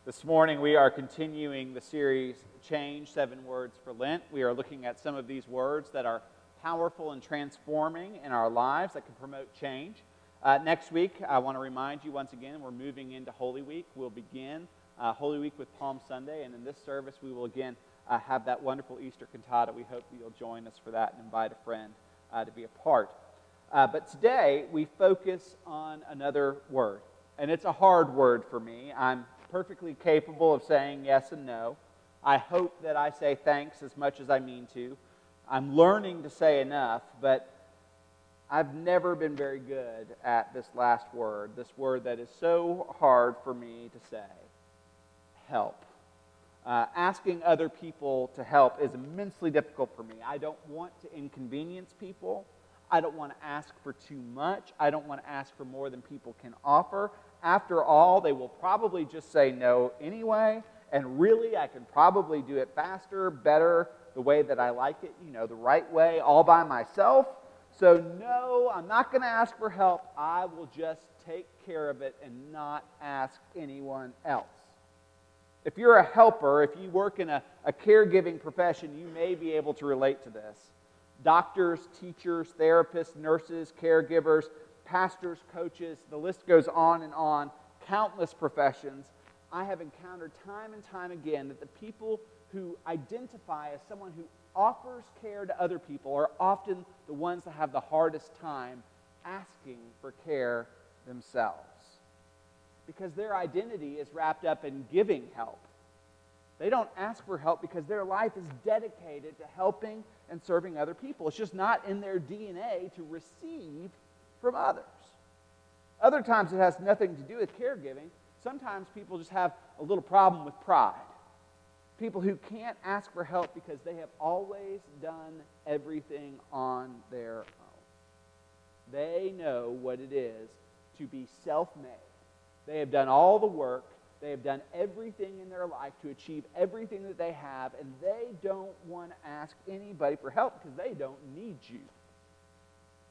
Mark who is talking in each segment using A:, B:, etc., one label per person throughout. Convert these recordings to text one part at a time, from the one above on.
A: This morning we are continuing the series, Change, 7 Words for Lent. We are looking at some of these words that are powerful and transforming in our lives that can promote change. Next week, I want to remind you once again, we're moving into Holy Week. We'll begin Holy Week with Palm Sunday, and in this service we will again have that wonderful Easter cantata. We hope you'll join us for that and invite a friend to be a part. But today we focus on another word, and it's a hard word for me. I'm perfectly capable of saying yes and no. I hope that I say thanks as much as I mean to. I'm learning to say enough, but I've never been very good at this last word, this word that is so hard for me to say, help. Asking other people to help is immensely difficult for me. I don't want to inconvenience people. I don't want to ask for too much. I don't want to ask for more than people can offer. After all, they will probably just say no anyway, and really I can probably do it faster, better, the way that I like it, the right way, all by myself. So no, I'm not going to ask for help. I will just take care of it and not ask anyone else. If you're a helper, if you work in a caregiving profession, you may be able to relate to this. Doctors, teachers, therapists, nurses, caregivers, pastors, coaches, the list goes on, countless professions. I have encountered time and time again that the people who identify as someone who offers care to other people are often the ones that have the hardest time asking for care themselves, because their identity is wrapped up in giving help. They don't ask for help because their life is dedicated to helping and serving other people. It's just not in their DNA to receive from others. Other times it has nothing to do with caregiving. Sometimes people just have a little problem with pride. People who can't ask for help because they have always done everything on their own. They know what it is to be self-made. They have done all the work. They have done everything in their life to achieve everything that they have, and they don't want to ask anybody for help because they don't need you.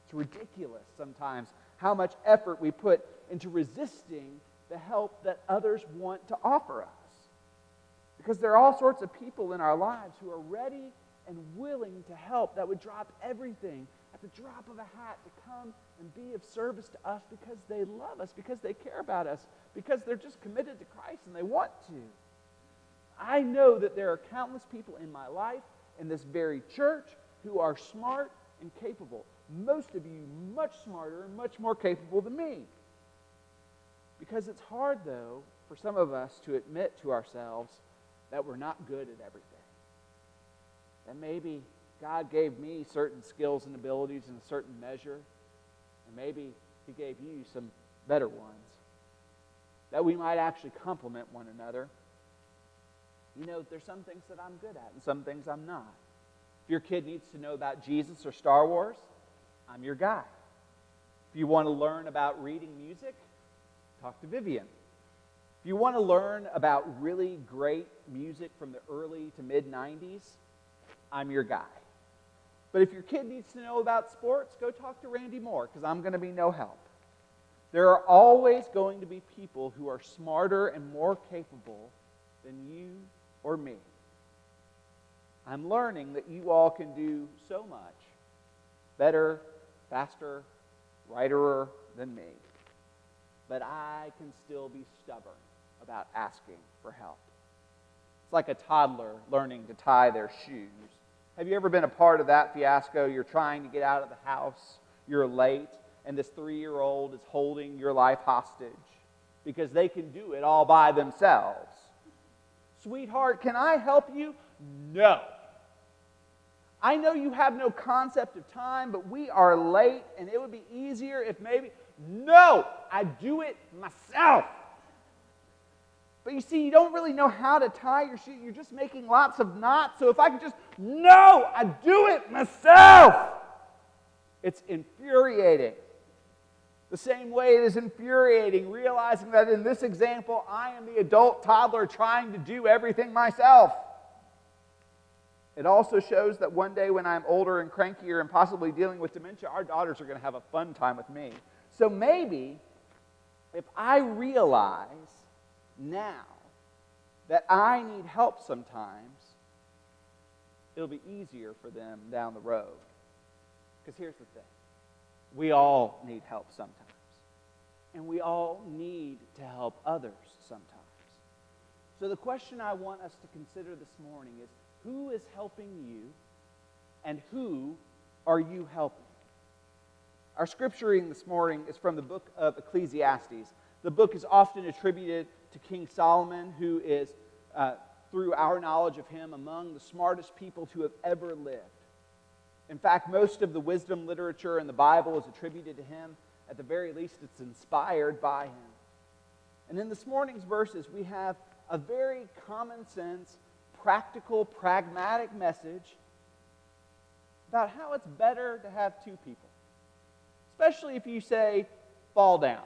A: It's ridiculous sometimes how much effort we put into resisting the help that others want to offer us. Because there are all sorts of people in our lives who are ready and willing to help, that would drop everything at the drop of a hat to come and be of service to us because they love us, because they care about us, because they're just committed to Christ and they want to. I know that there are countless people in my life, in this very church, who are smart and capable. Most of you much smarter and much more capable than me. Because it's hard, though, for some of us to admit to ourselves that we're not good at everything. That maybe God gave me certain skills and abilities in a certain measure, and maybe He gave you some better ones. That we might actually complement one another. There's some things that I'm good at and some things I'm not. If your kid needs to know about Jesus or Star Wars, I'm your guy. If you want to learn about reading music, talk to Vivian. If you want to learn about really great music from the early to mid-90s, I'm your guy. But if your kid needs to know about sports, go talk to Randy Moore, because I'm going to be no help. There are always going to be people who are smarter and more capable than you or me. I'm learning that you all can do so much better, faster, righter than me. But I can still be stubborn about asking for help. It's like a toddler learning to tie their shoes. Have you ever been a part of that fiasco? You're trying to get out of the house, you're late, and this 3-year-old is holding your life hostage because they can do it all by themselves. Sweetheart, can I help you? No. I know you have no concept of time, but we are late, and it would be easier if maybe... No, I do it myself. But you see, you don't really know how to tie your shoe. You're just making lots of knots. So if I could just, no, I do it myself. It's infuriating. The same way it is infuriating realizing that in this example, I am the adult toddler trying to do everything myself. It also shows that one day when I'm older and crankier and possibly dealing with dementia, our daughters are going to have a fun time with me. So maybe if I realize now that I need help sometimes, it'll be easier for them down the road. Because here's the thing. We all need help sometimes. And we all need to help others sometimes. So the question I want us to consider this morning is, who is helping you and who are you helping? Our scripture reading this morning is from the book of Ecclesiastes. The book is often attributed to King Solomon, who is, through our knowledge of him, among the smartest people to have ever lived. In fact, most of the wisdom literature in the Bible is attributed to him. At the very least, it's inspired by him. And in this morning's verses, we have a very common sense, practical, pragmatic message about how it's better to have two people. Especially if you say, fall down.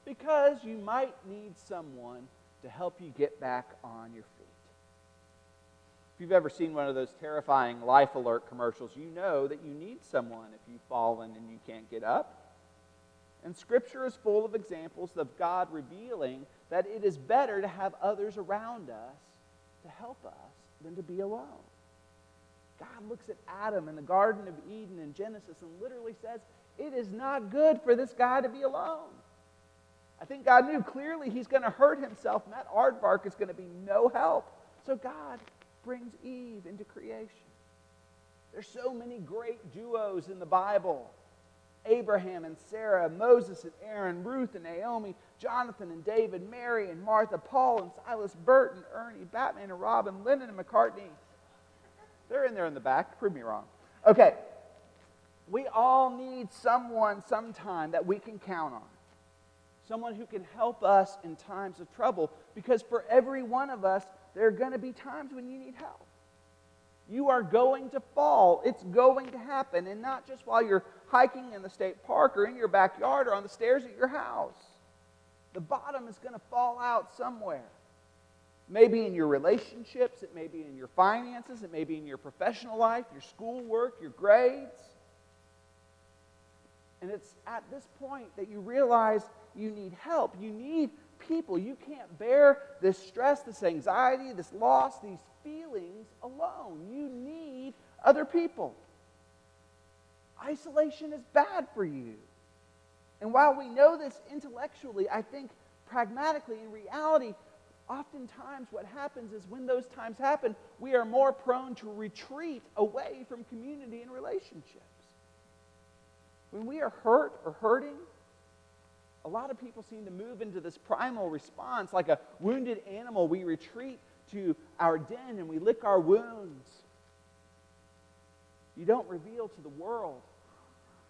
A: Because you might need someone to help you get back on your feet. If you've ever seen one of those terrifying Life Alert commercials, you know that you need someone if you've fallen and you can't get up. And Scripture is full of examples of God revealing that it is better to have others around us to help us than to be alone. God looks at Adam in the Garden of Eden in Genesis and literally says, it is not good for this guy to be alone. I think God knew clearly he's going to hurt himself, and that aardvark is going to be no help. So God brings Eve into creation. There's so many great duos in the Bible. Abraham and Sarah, Moses and Aaron, Ruth and Naomi, Jonathan and David, Mary and Martha, Paul and Silas, Bert and Ernie, Batman and Robin, Lennon and McCartney. They're in there in the back. Prove me wrong. Okay. We all need someone sometime that we can count on. Someone who can help us in times of trouble. Because for every one of us, there are going to be times when you need help. You are going to fall. It's going to happen. And not just while you're hiking in the state park or in your backyard or on the stairs at your house. The bottom is going to fall out somewhere. Maybe in your relationships. It may be in your finances. It may be in your professional life, your schoolwork, your grades. And it's at this point that you realize you need help. You need people. You can't bear this stress, this anxiety, this loss, these feelings alone. You need other people. Isolation is bad for you. And while we know this intellectually, I think pragmatically, in reality, oftentimes what happens is when those times happen, we are more prone to retreat away from community and relationships. When we are hurt or hurting, a lot of people seem to move into this primal response. Like a wounded animal, we retreat to our den and we lick our wounds. You don't reveal to the world,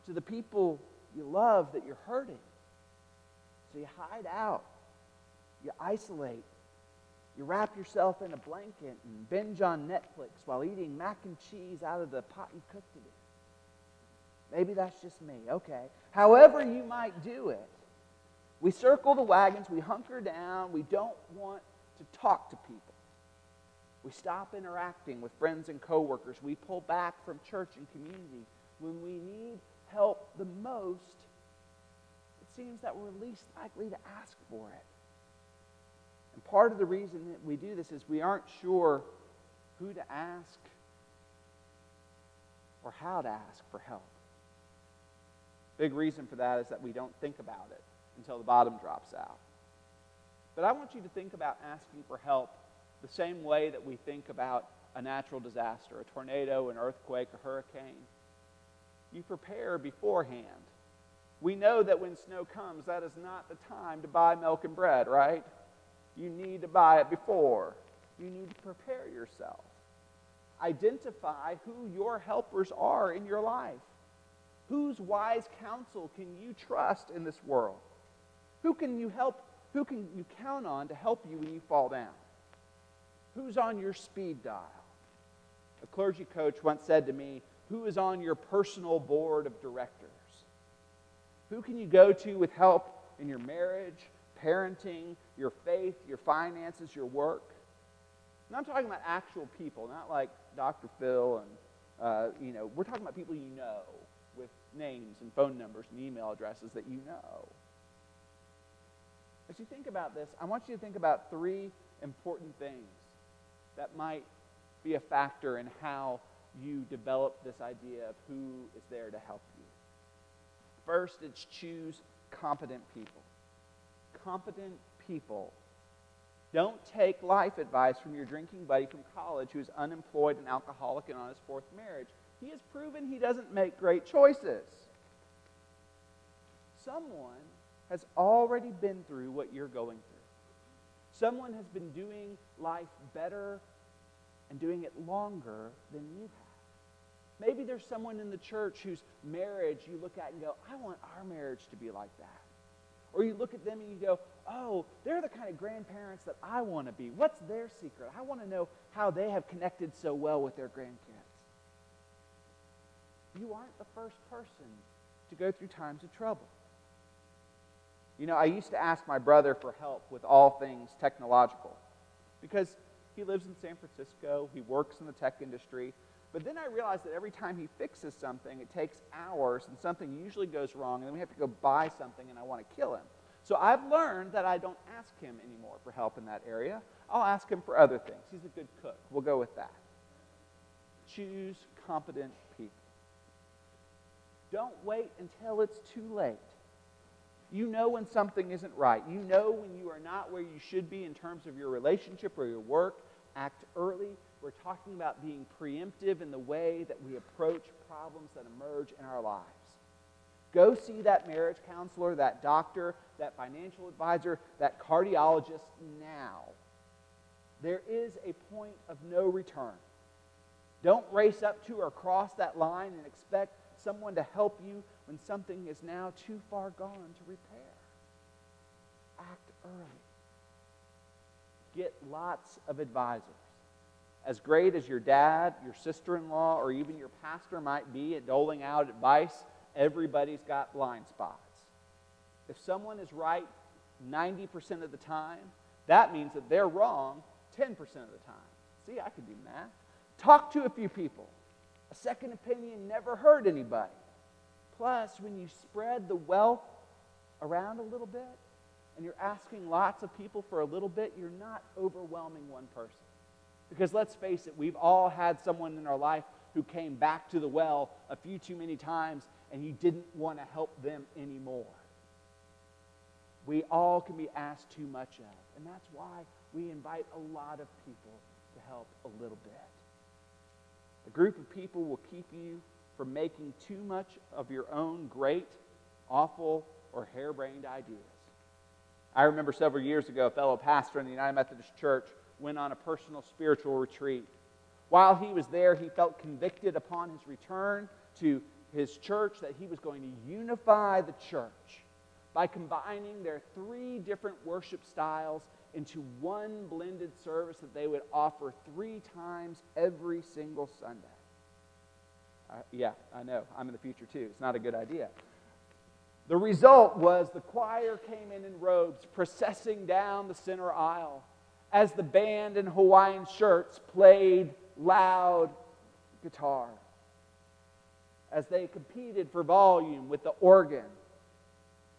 A: to the people you love, that you're hurting. So you hide out. You isolate. You wrap yourself in a blanket and binge on Netflix while eating mac and cheese out of the pot you cooked it in. Maybe that's just me. Okay. However you might do it, we circle the wagons, we hunker down, we don't want to talk to people. We stop interacting with friends and coworkers. We pull back from church and community. When we need help the most, it seems that we're least likely to ask for it. And part of the reason that we do this is we aren't sure who to ask or how to ask for help. Big reason for that is that we don't think about it until the bottom drops out. But I want you to think about asking for help the same way that we think about a natural disaster, a tornado, an earthquake, a hurricane. You prepare beforehand. We know that when snow comes, that is not the time to buy milk and bread, right? You need to buy it before. You need to prepare yourself. Identify who your helpers are in your life. Whose wise counsel can you trust in this world? Who can you help? Who can you count on to help you when you fall down? Who's on your speed dial? A clergy coach once said to me, who is on your personal board of directors? Who can you go to with help in your marriage, parenting, your faith, your finances, your work? And I'm talking about actual people, not like Dr. Phil and, we're talking about people you know with names and phone numbers and email addresses that you know. As you think about this, I want you to think about three important things that might be a factor in how you develop this idea of who is there to help you. First, it's choose competent people. Competent people. Don't take life advice from your drinking buddy from college who's unemployed and alcoholic and on his fourth marriage. He has proven he doesn't make great choices. Someone has already been through what you're going through. Someone has been doing life better and doing it longer than you have. Maybe there's someone in the church whose marriage you look at and go, I want our marriage to be like that. Or you look at them and you go, oh, they're the kind of grandparents that I want to be. What's their secret? I want to know how they have connected so well with their grandkids. You aren't the first person to go through times of trouble. You know, I used to ask my brother for help with all things technological because he lives in San Francisco, he works in the tech industry, but then I realized that every time he fixes something, it takes hours and something usually goes wrong, and then we have to go buy something and I want to kill him. So I've learned that I don't ask him anymore for help in that area. I'll ask him for other things. He's a good cook. We'll go with that. Choose competent people. Don't wait until it's too late. You know when something isn't right. You know when you are not where you should be in terms of your relationship or your work. Act early. We're talking about being preemptive in the way that we approach problems that emerge in our lives. Go see that marriage counselor, that doctor, that financial advisor, that cardiologist now. There is a point of no return. Don't race up to or cross that line and expect someone to help you when something is now too far gone to repair. Act early. Get lots of advisors. As great as your dad, your sister-in-law, or even your pastor might be at doling out advice, everybody's got blind spots. If someone is right 90% of the time, that means that they're wrong 10% of the time. See, I can do math. Talk to a few people. A second opinion never hurt anybody. Plus, when you spread the wealth around a little bit, and you're asking lots of people for a little bit, you're not overwhelming one person. Because let's face it, we've all had someone in our life who came back to the well a few too many times, and you didn't want to help them anymore. We all can be asked too much of, and that's why we invite a lot of people to help a little bit. A group of people will keep you from making too much of your own great, awful, or harebrained ideas. I remember several years ago, a fellow pastor in the United Methodist Church went on a personal spiritual retreat. While he was there, he felt convicted upon his return to his church that he was going to unify the church by combining their 3 different worship styles into one blended service that they would offer 3 times every single Sunday. Yeah, I know. I'm in the future too. It's not a good idea. The result was the choir came in robes processing down the center aisle as the band in Hawaiian shirts played loud guitar. As they competed for volume with the organ.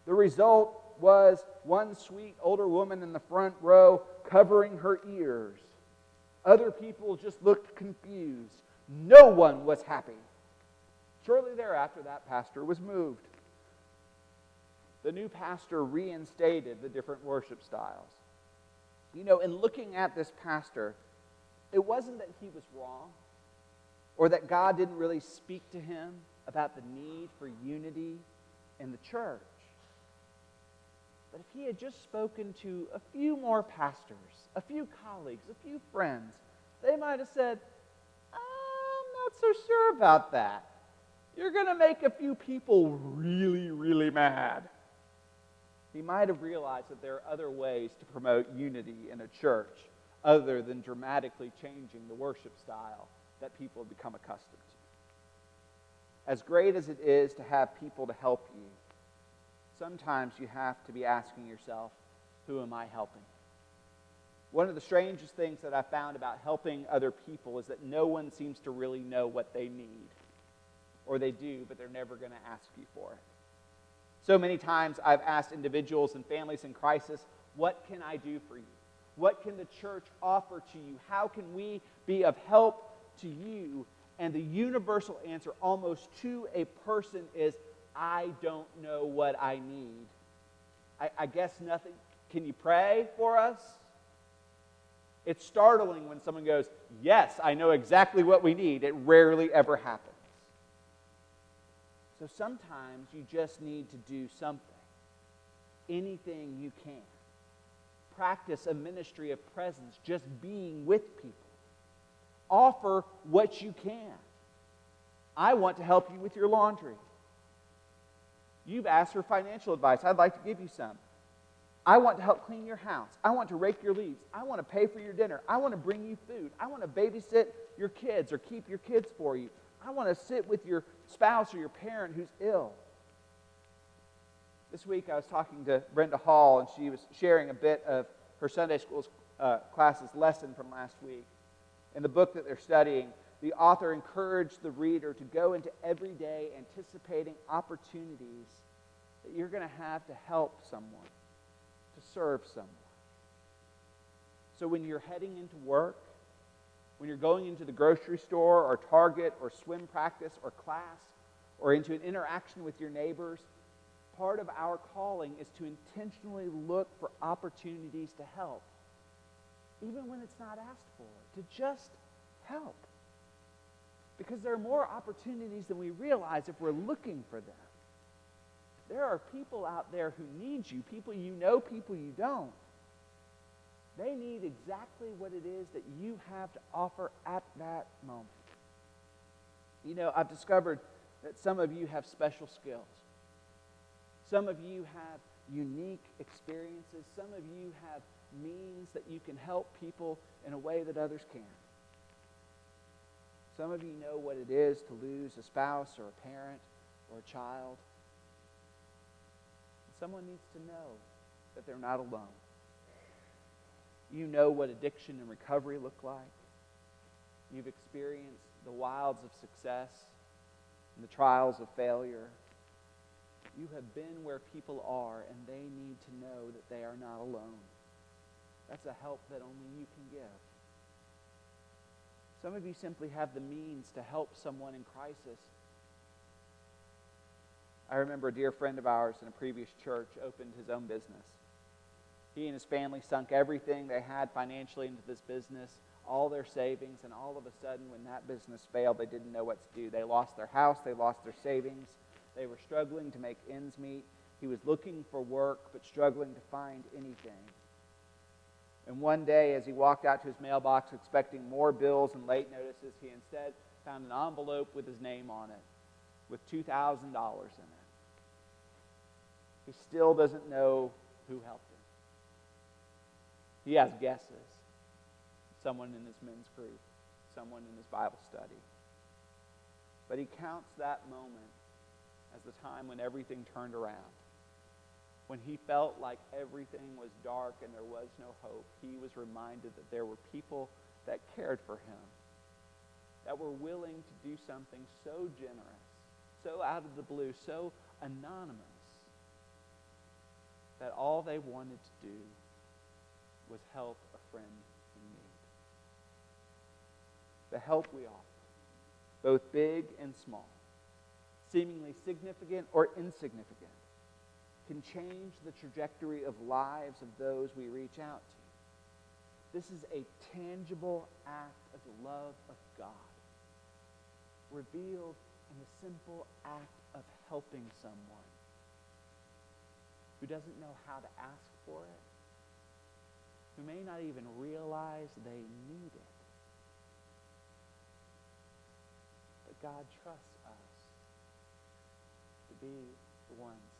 A: The result was one sweet older woman in the front row covering her ears. Other people just looked confused. No one was happy. Shortly thereafter, that pastor was moved. The new pastor reinstated the different worship styles. You know, in looking at this pastor, it wasn't that he was wrong or that God didn't really speak to him about the need for unity in the church. But if he had just spoken to a few more pastors, a few colleagues, a few friends, they might have said, I'm not so sure about that. You're going to make a few people really, really mad. He might have realized that there are other ways to promote unity in a church other than dramatically changing the worship style that people have become accustomed to. As great as it is to have people to help you, sometimes you have to be asking yourself, who am I helping? One of the strangest things that I found about helping other people is that no one seems to really know what they need. Or they do, but they're never going to ask you for it. So many times I've asked individuals and families in crisis, what can I do for you? What can the church offer to you? How can we be of help to you? And the universal answer almost to a person is, I don't know what I need. I guess nothing. Can you pray for us? It's startling when someone goes, yes, I know exactly what we need. It rarely ever happens. So sometimes you just need to do something. Anything you can. Practice a ministry of presence, just being with people. Offer what you can. I want to help you with your laundry. You've asked for financial advice. I'd like to give you some. I want to help clean your house. I want to rake your leaves. I want to pay for your dinner. I want to bring you food. I want to babysit your kids or keep your kids for you. I want to sit with your spouse or your parent who's ill. This week I was talking to Brenda Hall, and she was sharing a bit of her Sunday school class's lesson from last week. In the book that they're studying, the author encouraged the reader to go into every day anticipating opportunities that you're going to have to help someone, to serve someone. So when you're heading into work, when you're going into the grocery store or Target or swim practice or class or into an interaction with your neighbors, part of our calling is to intentionally look for opportunities to help, even when it's not asked for, to just help. Because there are more opportunities than we realize if we're looking for them. There are people out there who need you, people you know, people you don't. They need exactly what it is that you have to offer at that moment. You know, I've discovered that some of you have special skills. Some of you have unique experiences. Some of you have means that you can help people in a way that others can't. Some of you know what it is to lose a spouse or a parent or a child. Someone needs to know that they're not alone. You know what addiction and recovery look like. You've experienced the wilds of success and the trials of failure. You have been where people are, and they need to know that they are not alone. That's a help that only you can give. Some of you simply have the means to help someone in crisis. I remember a dear friend of ours in a previous church opened his own business. He and his family sunk everything they had financially into this business, all their savings, and all of a sudden when that business failed, they didn't know what to do. They lost their house, they lost their savings, they were struggling to make ends meet. He was looking for work but struggling to find anything. And one day, as he walked out to his mailbox expecting more bills and late notices, he instead found an envelope with his name on it, with $2,000 in it. He still doesn't know who helped him. He has guesses. Someone in his men's group, someone in his Bible study. But he counts that moment as the time when everything turned around. When he felt like everything was dark and there was no hope, he was reminded that there were people that cared for him, that were willing to do something so generous, so out of the blue, so anonymous, that all they wanted to do was help a friend in need. The help we offer, both big and small, seemingly significant or insignificant, can change the trajectory of lives of those we reach out to. This is a tangible act of the love of God, revealed in the simple act of helping someone who doesn't know how to ask for it, who may not even realize they need it. But God trusts us to be the ones